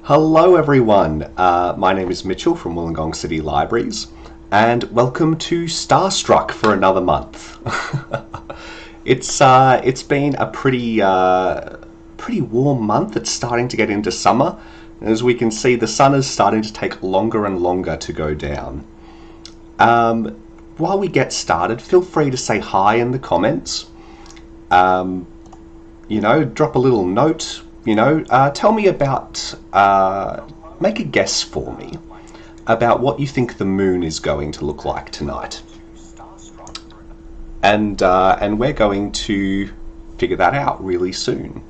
Hello everyone, my name is Mitchell from Wollongong City Libraries and welcome to Starstruck for another month. It's been a pretty warm month. It's starting to get into summer. As we can see, the sun is starting to take longer and longer to go down. While we get started, feel free to say hi in the comments. Drop a little note. Tell me about, make a guess for me about what you think the moon is going to look like tonight. And we're going to figure that out really soon.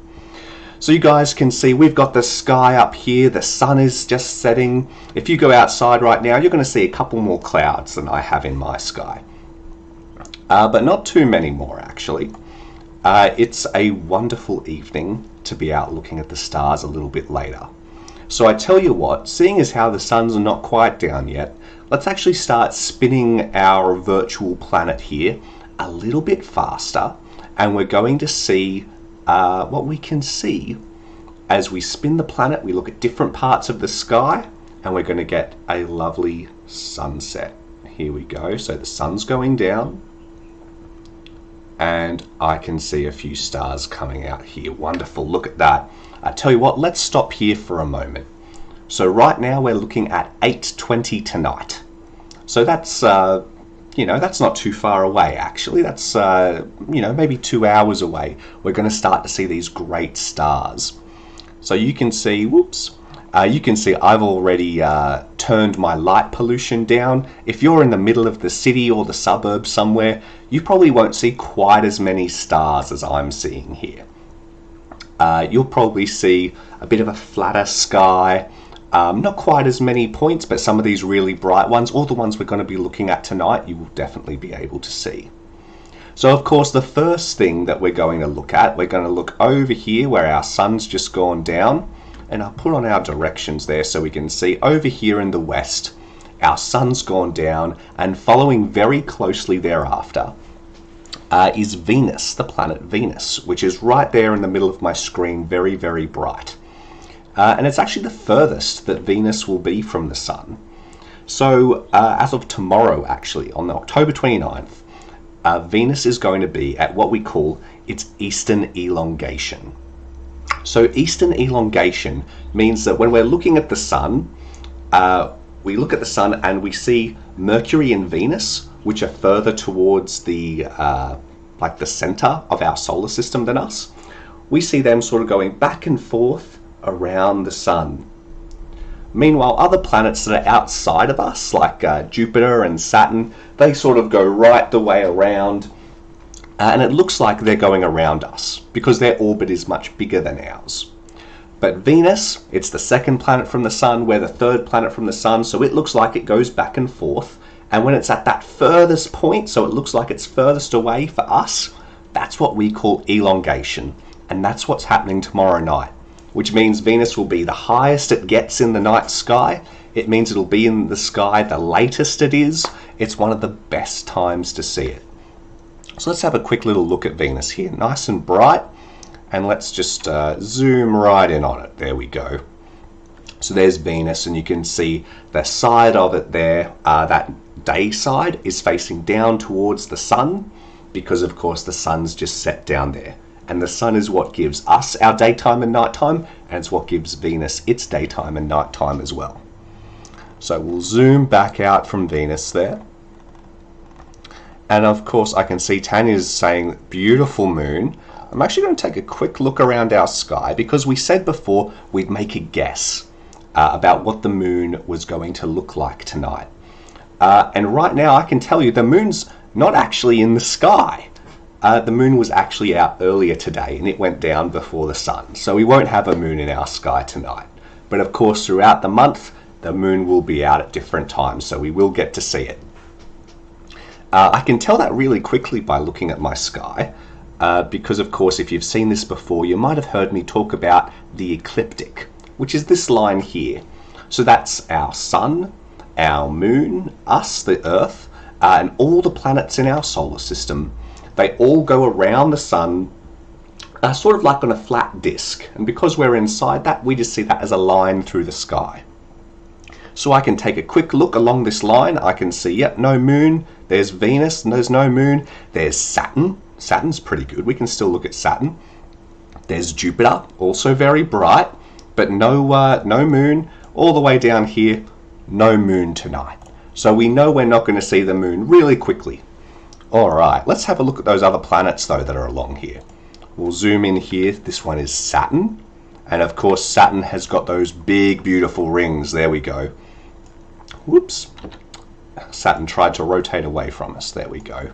So you guys can see we've got the sky up here, the sun is just setting. If you go outside right now, you're going to see a couple more clouds than I have in my sky. But not too many more actually. It's a wonderful evening to be out looking at the stars a little bit later. So I tell you what, seeing as how the sun's not quite down yet, let's actually start spinning our virtual planet here a little bit faster, and we're going to see what we can see as we spin the planet. We look at different parts of the sky and we're going to get a lovely sunset. Here we go. So the sun's going down and I can see a few stars coming out here. Wonderful, look at that. I tell you what, let's stop here for a moment. So right now we're looking at 8:20 tonight. So that's that's not too far away actually. That's maybe 2 hours away. We're going to start to see these great stars. So you can see, you can see I've already turned my light pollution down. If you're in the middle of the city or the suburbs somewhere, you probably won't see quite as many stars as I'm seeing here. You'll probably see a bit of a flatter sky, not quite as many points, but some of these really bright ones, all the ones we're going to be looking at tonight, you will definitely be able to see. So of course the first thing that we're going to look at, we're going to look over here where our sun's just gone down. And I'll put on our directions there so we can see over here in the west, our sun's gone down, and following very closely thereafter is Venus, the planet Venus, which is right there in the middle of my screen, very, very bright. And it's actually the furthest that Venus will be from the sun. So as of tomorrow, actually, on October 29th, Venus is going to be at what we call its eastern elongation. So eastern elongation means that when we're looking at the sun, we look at the sun and we see Mercury and Venus, which are further towards the the center of our solar system than us. We see them sort of going back and forth around the sun. Meanwhile, other planets that are outside of us, like Jupiter and Saturn, they sort of go right the way around. And it looks like they're going around us because their orbit is much bigger than ours. But Venus, it's the second planet from the sun, we're the third planet from the sun, so it looks like it goes back and forth. And when it's at that furthest point, so it looks like it's furthest away for us, that's what we call elongation. And that's what's happening tomorrow night, which means Venus will be the highest it gets in the night sky. It means it'll be in the sky the latest it is. It's one of the best times to see it. So let's have a quick little look at Venus here, nice and bright, and let's just zoom right in on it. There we go. So there's Venus, and you can see the side of it there, that day side is facing down towards the sun, because of course the sun's just set down there. And the sun is what gives us our daytime and nighttime, and it's what gives Venus its daytime and nighttime as well. So we'll zoom back out from Venus there. And of course I can see Tanya's saying beautiful moon. I'm actually going to take a quick look around our sky because we said before we'd make a guess about what the moon was going to look like tonight. And right now I can tell you the moon's not actually in the sky. The moon was actually out earlier today and it went down before the sun. So we won't have a moon in our sky tonight. But of course throughout the month the moon will be out at different times, so we will get to see it. I can tell that really quickly by looking at my sky, because of course if you've seen this before you might have heard me talk about the ecliptic, which is this line here. So that's our sun, our moon, us, the earth, and all the planets in our solar system. They all go around the sun sort of like on a flat disk. And because we're inside that, we just see that as a line through the sky. So I can take a quick look along this line. I can see, yep, no moon. There's Venus, and there's no moon. There's Saturn. Saturn's pretty good. We can still look at Saturn. There's Jupiter, also very bright, but no moon. All the way down here, no moon tonight. So we know we're not going to see the moon really quickly. All right, let's have a look at those other planets, though, that are along here. We'll zoom in here. This one is Saturn. And, of course, Saturn has got those big, beautiful rings. There we go. Whoops. Saturn tried to rotate away from us. There we go.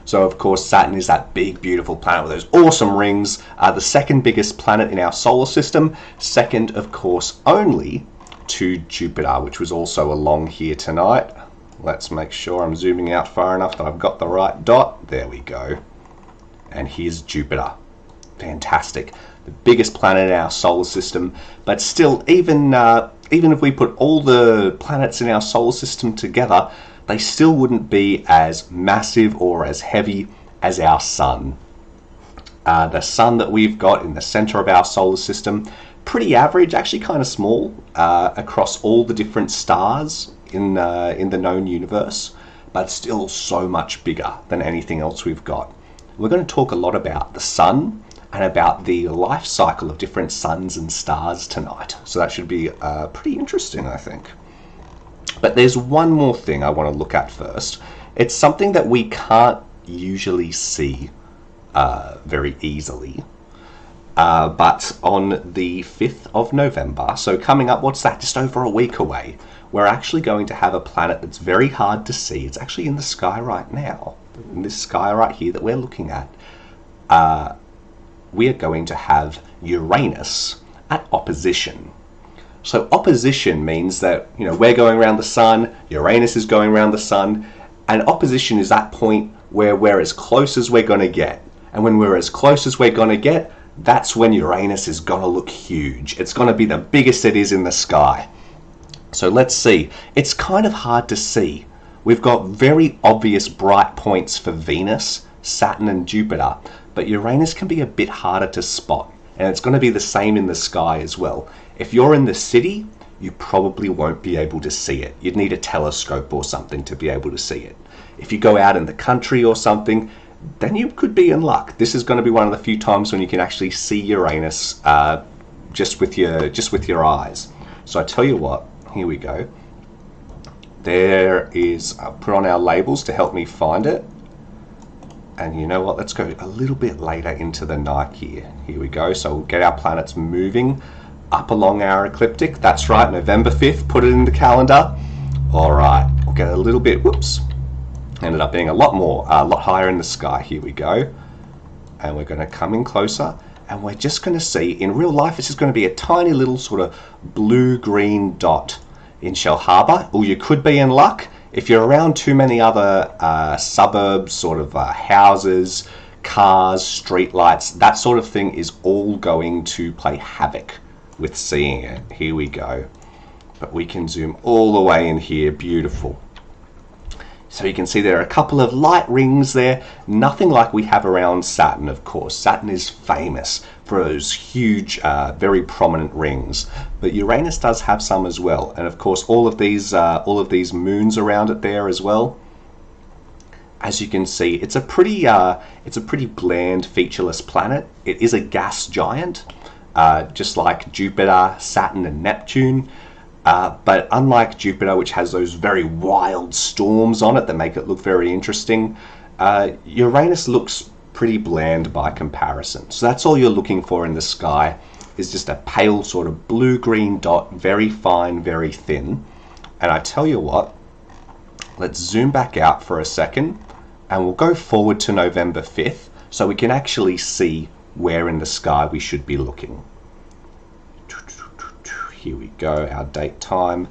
So, of course, Saturn is that big, beautiful planet with those awesome rings. The second biggest planet in our solar system. Second, of course, only to Jupiter, which was also along here tonight. Let's make sure I'm zooming out far enough that I've got the right dot. There we go. And here's Jupiter. Fantastic. The biggest planet in our solar system. But still, even if we put all the planets in our solar system together, they still wouldn't be as massive or as heavy as our sun. The sun that we've got in the center of our solar system, pretty average, actually kind of small across all the different stars in the known universe, but still so much bigger than anything else we've got. We're going to talk a lot about the sun and about the life cycle of different suns and stars tonight. So that should be pretty interesting, I think. But there's one more thing I want to look at first. It's something that we can't usually see very easily. But on the 5th of November, so coming up, what's that, just over a week away, we're actually going to have a planet that's very hard to see. It's actually in the sky right now, in this sky right here that we're looking at. We are going to have Uranus at opposition. So opposition means that, we're going around the sun, Uranus is going around the sun, and opposition is that point where we're as close as we're going to get. And when we're as close as we're going to get, that's when Uranus is going to look huge. It's going to be the biggest it is in the sky. So let's see. It's kind of hard to see. We've got very obvious bright points for Venus, Saturn and Jupiter, but Uranus can be a bit harder to spot. And it's going to be the same in the sky as well. If you're in the city, you probably won't be able to see it. You'd need a telescope or something to be able to see it. If you go out in the country or something, then you could be in luck. This is going to be one of the few times when you can actually see Uranus just with your eyes. So I tell you what, here we go. There is, I'll put on our labels to help me find it. And you know what, let's go a little bit later into the night here. Here we go, so we'll get our planets moving up along our ecliptic. That's right, November 5th, put it in the calendar. All right, we'll get a little bit, whoops. Ended up being a lot higher in the sky. Here we go. And we're going to come in closer. And we're just going to see, in real life, it's just going to be a tiny little sort of blue-green dot in Shellharbour. Or you could be in luck if you're around too many other suburbs, sort of houses, cars, streetlights. That sort of thing is all going to play havoc with seeing it. Here we go. But we can zoom all the way in here. Beautiful. So you can see there are a couple of light rings there, nothing like we have around Saturn, of course. Saturn is famous for those huge, very prominent rings, but Uranus does have some as well. And of course, all of these moons around it there as well. As you can see, it's a pretty bland, featureless planet. It is a gas giant, just like Jupiter, Saturn, and Neptune. But unlike Jupiter, which has those very wild storms on it that make it look very interesting, Uranus looks pretty bland by comparison. So that's all you're looking for in the sky, is just a pale sort of blue-green dot, very fine, very thin. And I tell you what, let's zoom back out for a second, and we'll go forward to November 5th, so we can actually see where in the sky we should be looking. Here we go, our date time,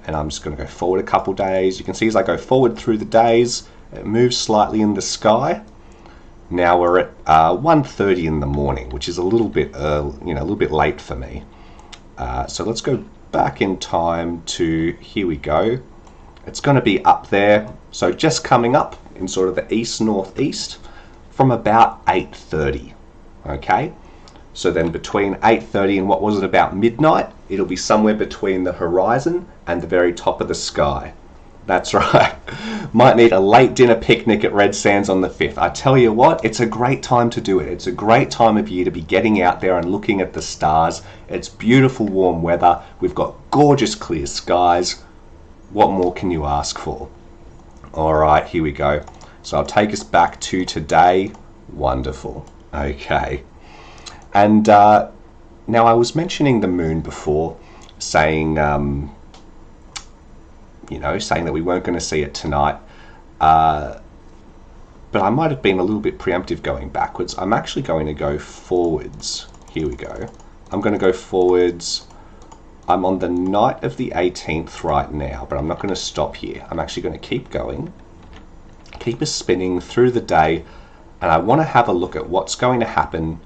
and I'm just going to go forward a couple days. You can see as I go forward through the days, it moves slightly in the sky. Now we're at 1:30 in the morning, which is a little bit early, a little bit late for me. So let's go back in time to, here we go. It's going to be up there, so just coming up in sort of the east-northeast from about 8:30. Okay. So then between 8:30 and what was it, about midnight, it'll be somewhere between the horizon and the very top of the sky. That's right. Might need a late dinner picnic at Red Sands on the 5th. I tell you what, it's a great time to do it. It's a great time of year to be getting out there and looking at the stars. It's beautiful warm weather. We've got gorgeous clear skies. What more can you ask for? All right, here we go. So I'll take us back to today. Wonderful. Okay. And now I was mentioning the moon before, saying, saying that we weren't going to see it tonight. But I might have been a little bit preemptive going backwards. I'm actually going to go forwards. Here we go. I'm going to go forwards. I'm on the night of the 18th right now, but I'm not going to stop here. I'm actually going to keep going, keep us spinning through the day, and I want to have a look at what's going to happen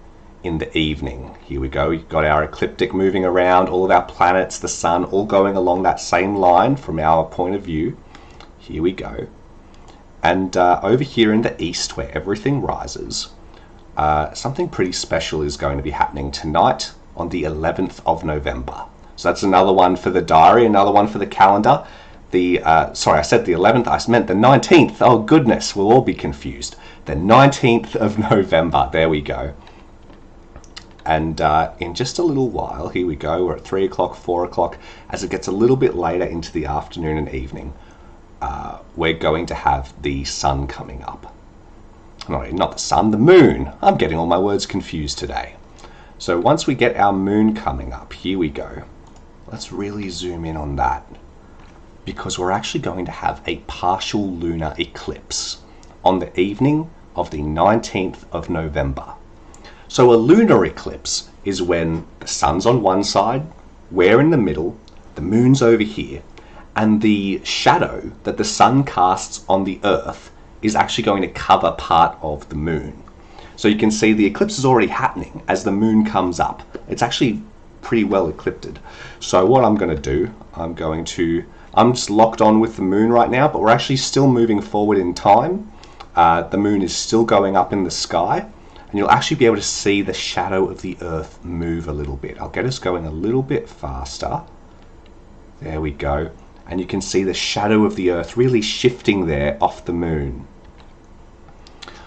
in the evening. Here we go. We've got our ecliptic moving around, all of our planets, the sun, all going along that same line from our point of view. Here we go. And over here in the east, where everything rises, something pretty special is going to be happening tonight on the 11th of November. So that's another one for the diary, another one for the calendar. Sorry, I said the 11th, I meant the 19th. Oh goodness, we'll all be confused. The 19th of November, there we go. And in just a little while, here we go, we're at 3 o'clock, 4 o'clock, as it gets a little bit later into the afternoon and evening, we're going to have the sun coming up. No, not the sun, the moon. I'm getting all my words confused today. So once we get our moon coming up, here we go. Let's really zoom in on that, because we're actually going to have a partial lunar eclipse on the evening of the 19th of November. So a lunar eclipse is when the sun's on one side, we're in the middle, the moon's over here, and the shadow that the sun casts on the earth is actually going to cover part of the moon. So you can see the eclipse is already happening as the moon comes up. It's actually pretty well eclipsed. So what I'm going to do, I'm just locked on with the moon right now, but we're actually still moving forward in time. The moon is still going up in the sky, and you'll actually be able to see the shadow of the earth move a little bit. I'll get us going a little bit faster. There we go. And you can see the shadow of the earth really shifting there off the moon.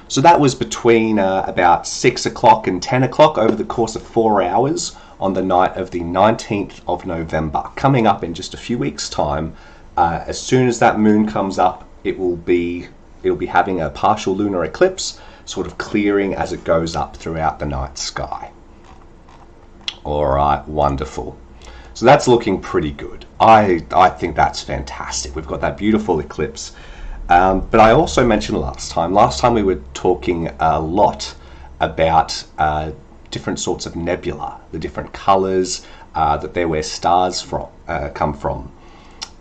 So that was between about 6 o'clock and 10 o'clock over the course of 4 hours on the night of the 19th of November. Coming up in just a few weeks' time, as soon as that moon comes up, it'll be having a partial lunar eclipse, sort of clearing as it goes up throughout the night sky. All right, wonderful. So that's looking pretty good. I think that's fantastic. We've got that beautiful eclipse. But I also mentioned last time we were talking a lot about different sorts of nebula, the different colors, that they're where stars come from.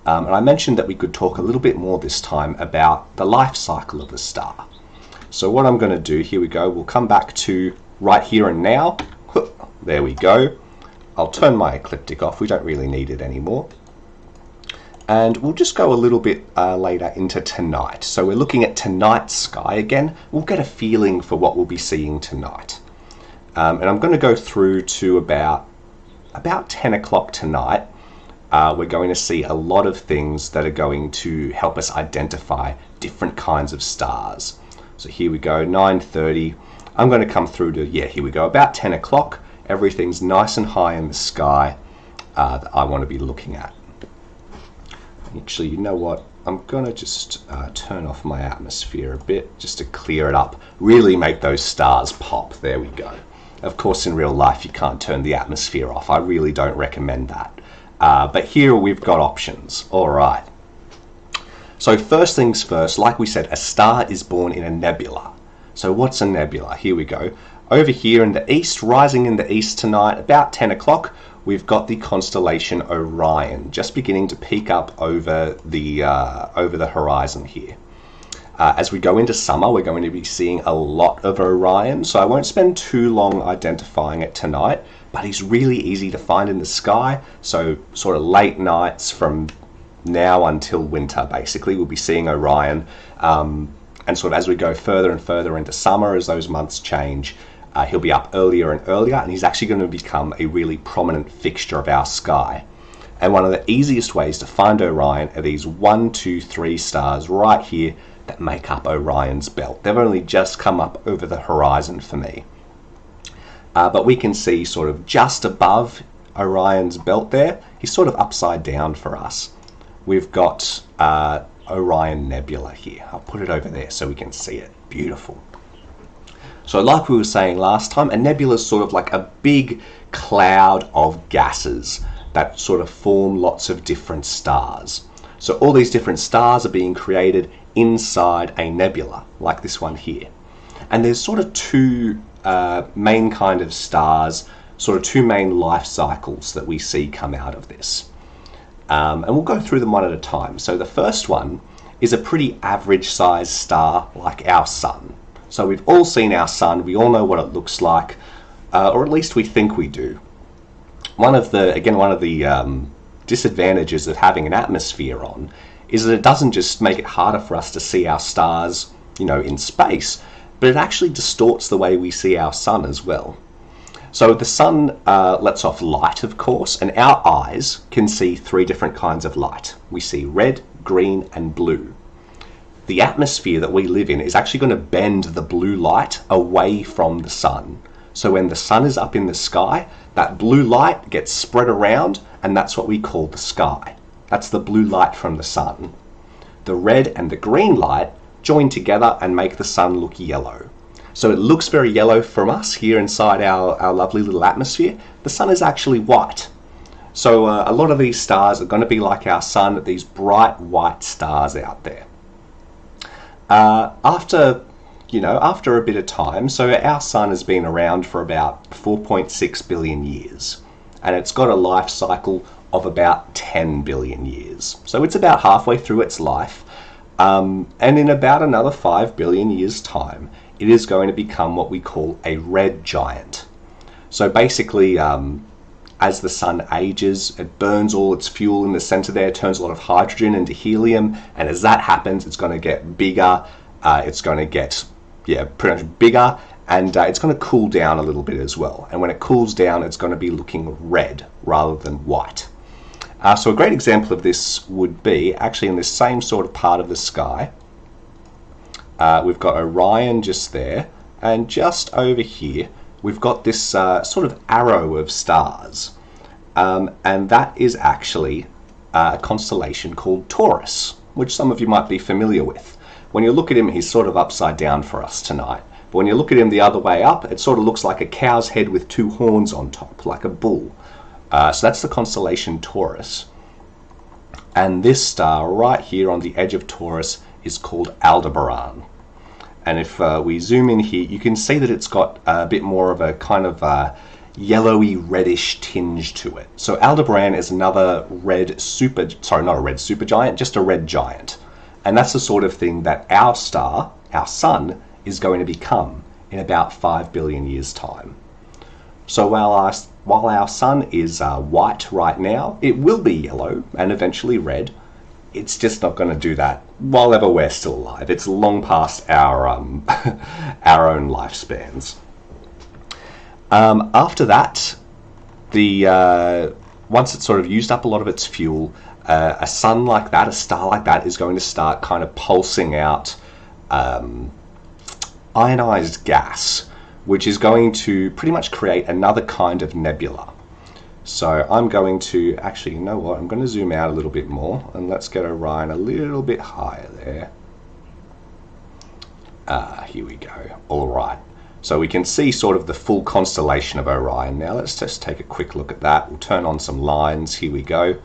And I mentioned that we could talk a little bit more this time about the life cycle of a star. So what I'm going to do, here we go, we'll come back to right here and now. There we go. I'll turn my ecliptic off, we don't really need it anymore. And we'll just go a little bit later into tonight. So we're looking at tonight's sky again. We'll get a feeling for what we'll be seeing tonight. And I'm going to go through to about 10 o'clock tonight. We're going to see a lot of things that are going to help us identify different kinds of stars. So here we go, 9:30. I'm going to come through to, here we go, about 10 o'clock. Everything's nice and high in the sky that I want to be looking at. Actually, you know what? I'm going to just turn off my atmosphere a bit just to clear it up. Really make those stars pop. There we go. Of course, in real life, you can't turn the atmosphere off. I really don't recommend that. But here we've got options. All right. So first things first, like we said, a star is born in a nebula. So what's a nebula? Here we go. Over here in the east, rising in the east tonight, about 10 o'clock, we've got the constellation Orion, just beginning to peek up over the horizon here. As we go into summer, we're going to be seeing a lot of Orion, so I won't spend too long identifying it tonight, but he's really easy to find in the sky, so sort of late nights from now until winter, basically, we'll be seeing Orion, and sort of as we go further and further into summer, as those months change, he'll be up earlier and earlier, and he's actually going to become a really prominent fixture of our sky. And one of the easiest ways to find Orion are these 1, 2, 3 stars right here that make up Orion's belt. They've only just come up over the horizon for me. But we can see sort of just above Orion's belt there, he's sort of upside down for us. We've got Orion Nebula here. I'll put it over there so we can see it. Beautiful. So like we were saying last time, a nebula is sort of like a big cloud of gases that sort of form lots of different stars. So all these different stars are being created inside a nebula, like this one here. And there's sort of two main kind of stars, sort of two main life cycles that we see come out of this. And we'll go through them one at a time. So the first one is a pretty average sized star like our sun. So we've all seen our sun, we all know what it looks like, or at least we think we do. One of the disadvantages of having an atmosphere on is that it doesn't just make it harder for us to see our stars, in space, but it actually distorts the way we see our sun as well. So the sun lets off light, of course, and our eyes can see 3 different kinds of light. We see red, green, and blue. The atmosphere that we live in is actually going to bend the blue light away from the sun. So when the sun is up in the sky, that blue light gets spread around, and that's what we call the sky. That's the blue light from the sun. The red and the green light join together and make the sun look yellow. So it looks very yellow from us here inside our lovely little atmosphere. The sun is actually white. So a lot of these stars are going to be like our sun, these bright white stars out there. After a bit of time, so our sun has been around for about 4.6 billion years, and it's got a life cycle of about 10 billion years. So it's about halfway through its life, and in about another 5 billion years' time, it is going to become what we call a red giant. So basically, as the sun ages, it burns all its fuel in the center there, turns a lot of hydrogen into helium, and as that happens, it's going to get bigger, it's going to get pretty much bigger, and it's going to cool down a little bit as well. And when it cools down, it's going to be looking red rather than white. So a great example of this would be actually in this same sort of part of the sky. We've got Orion just there, and just over here we've got this sort of arrow of stars, and that is actually a constellation called Taurus, which some of you might be familiar with. When you look at him, he's sort of upside down for us tonight. But when you look at him the other way up, it sort of looks like a cow's head with 2 horns on top, like a bull. So that's the constellation Taurus. And this star right here on the edge of Taurus is called Aldebaran. And if we zoom in here, you can see that it's got a bit more of a kind of yellowy reddish tinge to it. So Aldebaran is another not a red supergiant, just a red giant. And that's the sort of thing that our star, our sun, is going to become in about 5 billion years' time. So while our sun is white right now, it will be yellow and eventually red. It's just not going to do that while ever we're still alive. It's long past our our own lifespans. After that, once it's sort of used up a lot of its fuel, a sun like that, a star like that, is going to start kind of pulsing out ionized gas, which is going to pretty much create another kind of nebula. So I'm going to, actually, you know what, I'm going to zoom out a little bit more, and let's get Orion a little bit higher there. Here we go. All right. So we can see sort of the full constellation of Orion now. Let's just take a quick look at that. We'll turn on some lines. Here we go.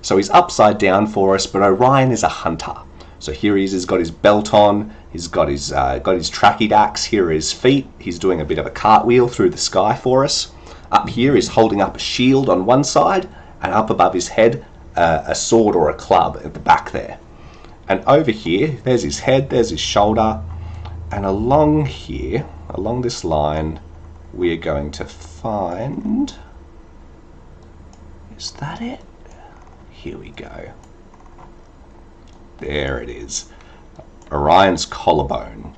So he's upside down for us, but Orion is a hunter. So here he is, he's got his belt on, he's got his trachydax, here are his feet, he's doing a bit of a cartwheel through the sky for us. Up here he's holding up a shield on one side, and up above his head, a sword or a club at the back there. And over here, there's his head, there's his shoulder, and along here, along this line, we're going to find, is that it? Here we go. There it is. Orion's collarbone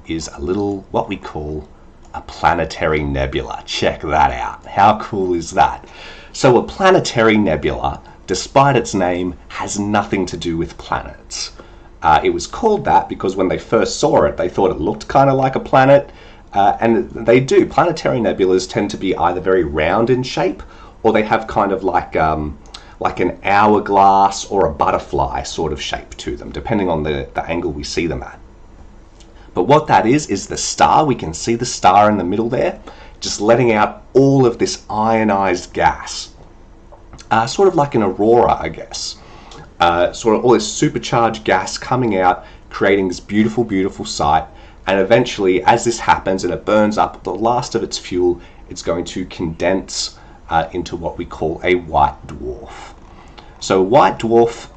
is a little, what we call a planetary nebula. Check that out. How cool is that? So a planetary nebula, despite its name, has nothing to do with planets. It was called that because when they first saw it, they thought it looked kind of like a planet, and they do. Planetary nebulas tend to be either very round in shape, or they have kind of like an hourglass or a butterfly sort of shape to them, depending on the angle we see them at. But what that is the star. We can see the star in the middle there, just letting out all of this ionized gas. Sort of like an aurora, I guess. Sort of all this supercharged gas coming out, creating this beautiful, beautiful sight. And eventually, as this happens and it burns up the last of its fuel, it's going to condense into what we call a white dwarf. So white dwarfs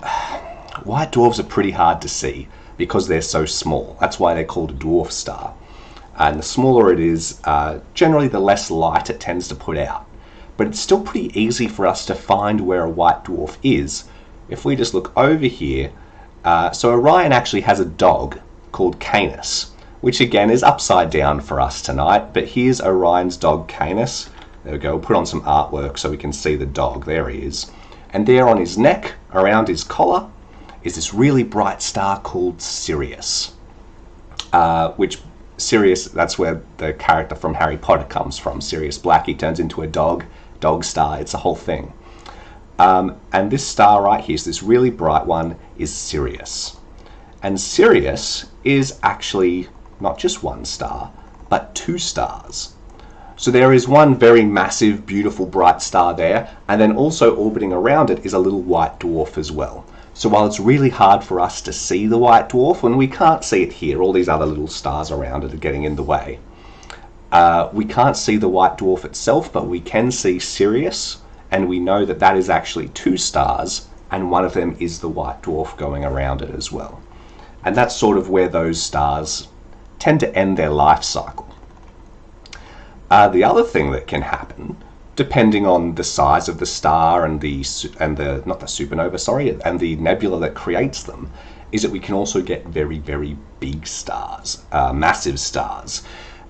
are pretty hard to see because they're so small. That's why they're called a dwarf star. And the smaller it is, generally the less light it tends to put out. But it's still pretty easy for us to find where a white dwarf is. If we just look over here, so Orion actually has a dog called Canis, which again is upside down for us tonight, but here's Orion's dog Canis. There we go, we'll put on some artwork so we can see the dog. There he is. And there on his neck, around his collar, is this really bright star called Sirius. Which Sirius, that's where the character from Harry Potter comes from. Sirius Black, he turns into a dog star, it's a whole thing. And this star right here, this really bright one, is Sirius. And Sirius is actually not just one star, but two stars. So there is one very massive, beautiful, bright star there, and then also orbiting around it is a little white dwarf as well. So while it's really hard for us to see the white dwarf, and we can't see it here, all these other little stars around it are getting in the way, we can't see the white dwarf itself, but we can see Sirius, and we know that that is actually two stars, and one of them is the white dwarf going around it as well. And that's sort of where those stars tend to end their life cycle. The other thing that can happen, depending on the size of the star and the nebula that creates them, is that we can also get very, very big stars, massive stars.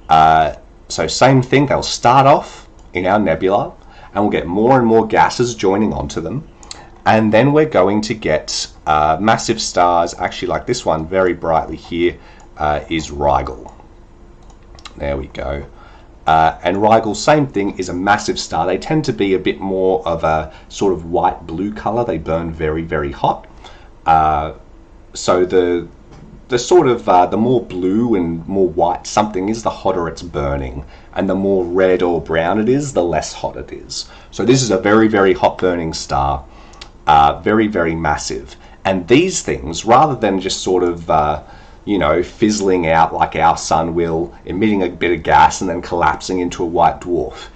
So same thing, they'll start off in our nebula, and we'll get more and more gases joining onto them, and then we're going to get massive stars, actually like this one very brightly here, is Rigel. There we go. And Rigel, same thing, is a massive star. They tend to be a bit more of a sort of white blue color. They burn very, very hot. So the sort of the more blue and more white something is, the hotter it's burning, and the more red or brown it is, the less hot it is. So this is a very, very hot burning star, very, very massive. And these things, rather than just sort of fizzling out like our sun will, emitting a bit of gas and then collapsing into a white dwarf,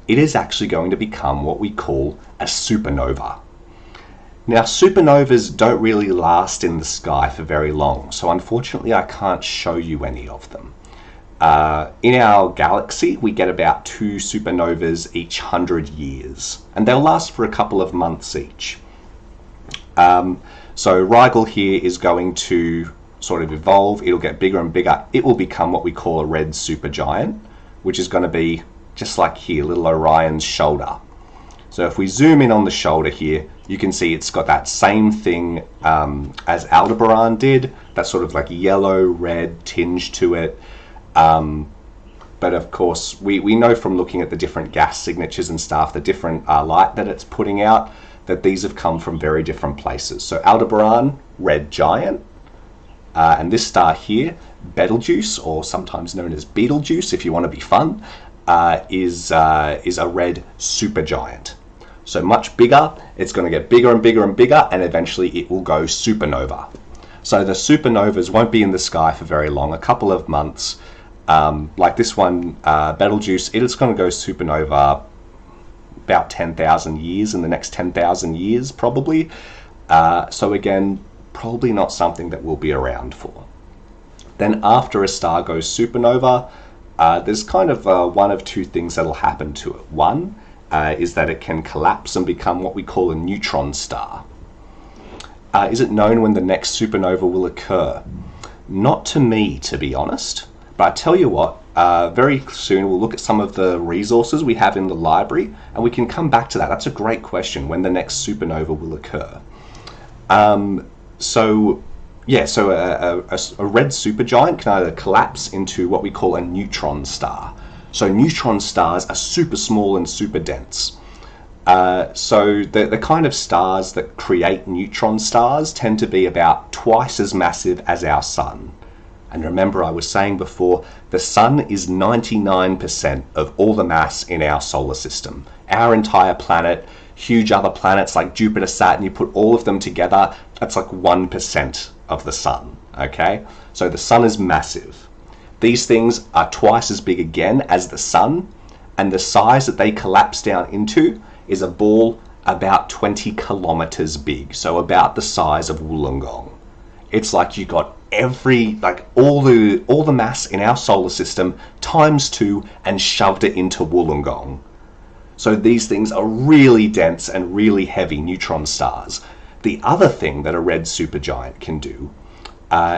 it is actually going to become what we call a supernova. Now, supernovas don't really last in the sky for very long, so unfortunately I can't show you any of them. In our galaxy, we get about 2 supernovas each 100 years, and they'll last for a couple of months each. So Rigel here is going to sort of evolve. It'll get bigger and bigger. It will become what we call a red supergiant, which is going to be just like here, little Orion's shoulder. So if we zoom in on the shoulder here, you can see it's got that same thing as Aldebaran did, that sort of like yellow-red tinge to it. But of course, we know from looking at the different gas signatures and stuff, the different light that it's putting out, that these have come from very different places. So Aldebaran, red giant, and this star here, Betelgeuse, or sometimes known as Betelgeuse if you want to be fun, is a red supergiant. So much bigger, it's going to get bigger and bigger and bigger, and eventually it will go supernova. So the supernovas won't be in the sky for very long, a couple of months. Like this one, Betelgeuse, it's going to go supernova about 10,000 years, in the next 10,000 years probably. So again, probably not something that we'll be around for. Then after a star goes supernova, there's kind of one of two things that'll happen to it. One is that it can collapse and become what we call a neutron star. Is it known when the next supernova will occur? Not to me, to be honest. But I tell you what, very soon we'll look at some of the resources we have in the library, and we can come back to that. That's a great question, when the next supernova will occur. So a red supergiant can either collapse into what we call a neutron star. So neutron stars are super small and super dense. So the kind of stars that create neutron stars tend to be about twice as massive as our sun. And remember, I was saying before, the sun is 99% of all the mass in our solar system. Our entire planet, huge other planets like Jupiter, Saturn, you put all of them together, that's like 1% of the sun, okay? So the sun is massive. These things are twice as big again as the sun, and the size that they collapse down into is a ball about 20 kilometers big, so about the size of Wollongong. It's like you got all the mass in our solar system times 2 and shoved it into Wollongong. So these things are really dense and really heavy neutron stars. The other thing that a red supergiant can do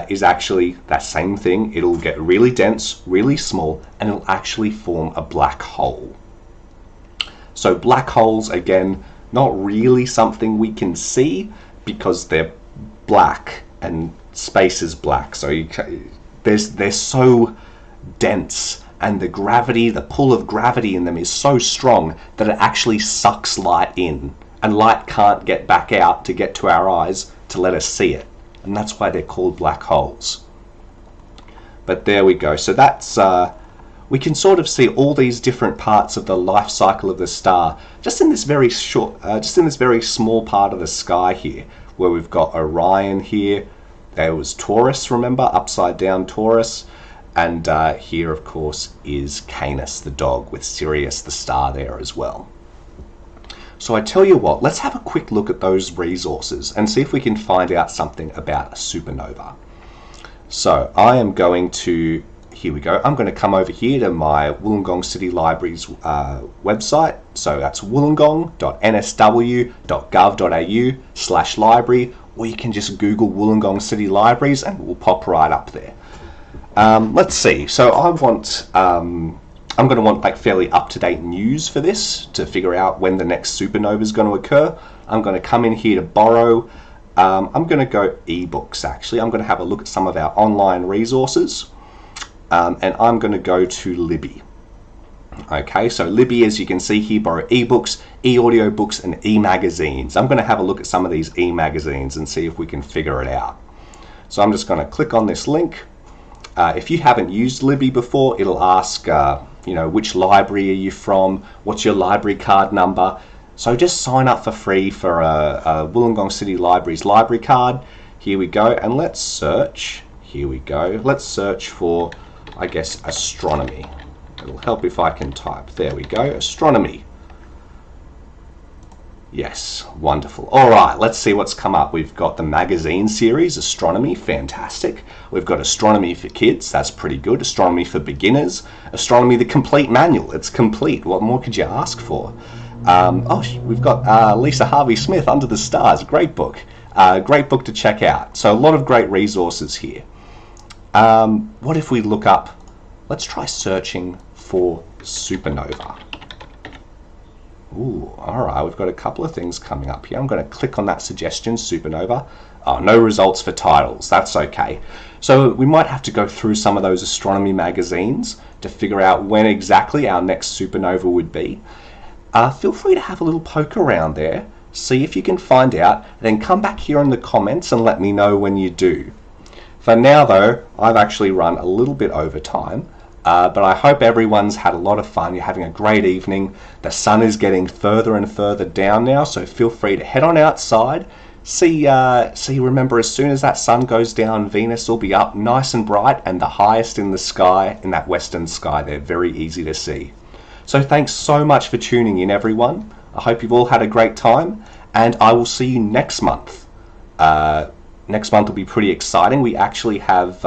is actually that same thing. It'll get really dense, really small, and it'll actually form a black hole. So black holes, again, not really something we can see because they're black and space is black. So they're so dense, and the pull of gravity in them is so strong that it actually sucks light in, and light can't get back out to get to our eyes to let us see it. And that's why they're called black holes. But there we go. So that's we can sort of see all these different parts of the life cycle of the star just in this very small part of the sky here, where we've got Orion here. There was Taurus, remember, upside down Taurus, and here of course is Canis the dog, with Sirius the star there as well. So I tell you what, let's have a quick look at those resources and see if we can find out something about a supernova. So I am going to, here we go, I'm going to come over here to my Wollongong City Library's website. So that's wollongong.nsw.gov.au/library, or you can just Google Wollongong City Libraries and it will pop right up there. Let's see, so I'm going to want like fairly up-to-date news for this to figure out when the next supernova is going to occur. I'm going to come in here to borrow. I'm going to go ebooks actually. I'm going to have a look at some of our online resources, and I'm going to go to Libby. Okay, so Libby, as you can see here, borrow ebooks, e-audiobooks, and e-magazines. I'm going to have a look at some of these e-magazines and see if we can figure it out. So I'm just going to click on this link. If you haven't used Libby before, it'll ask, which library are you from? What's your library card number? So just sign up for free for a Wollongong City Library's library card. Here we go, and let's search. Here we go. Let's search for, I guess, astronomy. It'll help if I can type. There we go, astronomy. Yes, wonderful. All right, let's see what's come up. We've got the magazine series, Astronomy, fantastic. We've got Astronomy for Kids, that's pretty good. Astronomy for Beginners. Astronomy, the complete manual, it's complete. What more could you ask for? We've got Lisa Harvey-Smith, Under the Stars, great book. Great book to check out. So a lot of great resources here. What if we look up, let's try searching for supernova. Ooh, alright, we've got a couple of things coming up here. I'm going to click on that suggestion, supernova. Oh, no results for titles, that's okay. So we might have to go through some of those astronomy magazines to figure out when exactly our next supernova would be. Feel free to have a little poke around there, see if you can find out, and then come back here in the comments and let me know when you do. For now though, I've actually run a little bit over time. But I hope everyone's had a lot of fun. You're having a great evening. The sun is getting further and further down now, so feel free to head on outside. Remember, as soon as that sun goes down, Venus will be up nice and bright and the highest in the sky, in that western sky. They're very easy to see. So thanks so much for tuning in, everyone. I hope you've all had a great time, and I will see you next month. Next month will be pretty exciting. We actually have...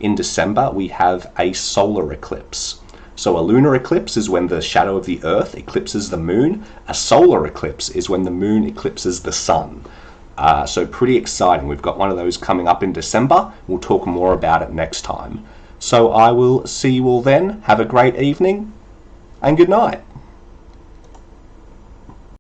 in December, we have a solar eclipse. So a lunar eclipse is when the shadow of the Earth eclipses the moon. A solar eclipse is when the moon eclipses the sun. So pretty exciting. We've got one of those coming up in December. We'll talk more about it next time. So I will see you all then. Have a great evening and good night.